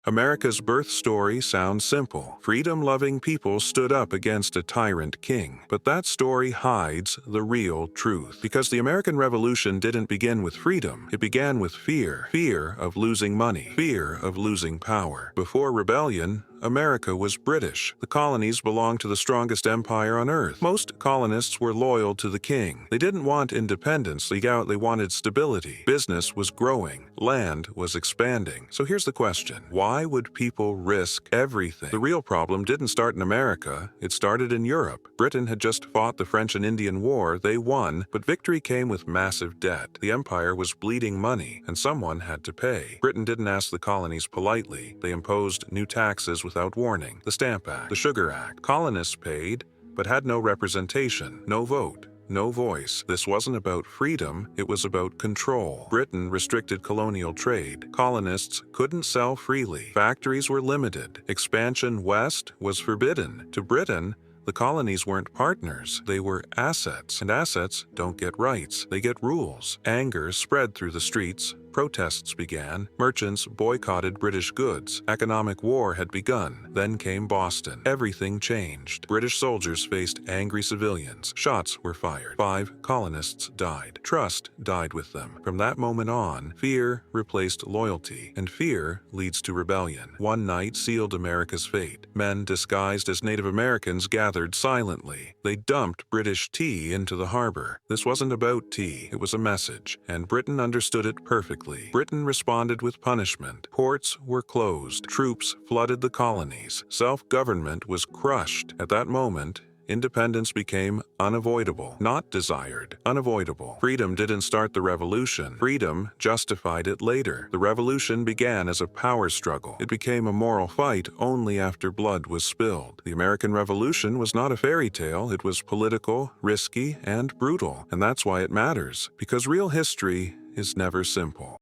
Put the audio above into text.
America's birth story sounds simple. Freedom-loving people stood up against a tyrant king. But that story hides the real truth. Because the American Revolution didn't begin with freedom, it began with fear. Fear of losing money. Fear of losing power. Before rebellion, America was British. The colonies belonged to the strongest empire on earth. Most colonists were loyal to the king. They didn't want independence, they wanted stability. Business was growing. Land was expanding. So here's the question. Why would people risk everything? The real problem didn't start in America, it started in Europe. Britain had just fought the French and Indian War, they won, but victory came with massive debt. The empire was bleeding money, and someone had to pay. Britain didn't ask the colonies politely. They imposed new taxes without warning. The Stamp Act, the Sugar Act. Colonists paid, but had no representation, no vote, no voice. This wasn't about freedom, it was about control. Britain restricted colonial trade. Colonists couldn't sell freely. Factories were limited. Expansion west was forbidden. To Britain, the colonies weren't partners, they were assets. And assets don't get rights, they get rules. Anger spread through the streets. Protests began. Merchants boycotted British goods. Economic war had begun. Then came Boston. Everything changed. British soldiers faced angry civilians. Shots were fired. 5 colonists died. Trust died with them. From that moment on, fear replaced loyalty, and fear leads to rebellion. One night sealed America's fate. Men disguised as Native Americans gathered silently. They dumped British tea into the harbor. This wasn't about tea, it was a message, and Britain understood it perfectly. Britain responded with punishment. Ports were closed. Troops flooded the colonies. Self-government was crushed. At that moment, independence became unavoidable, not desired, unavoidable. Freedom didn't start the revolution. Freedom justified it later. The revolution began as a power struggle. It became a moral fight only after blood was spilled. The American Revolution was not a fairy tale. It was political, risky, and brutal. And that's why it matters, because real history is never simple.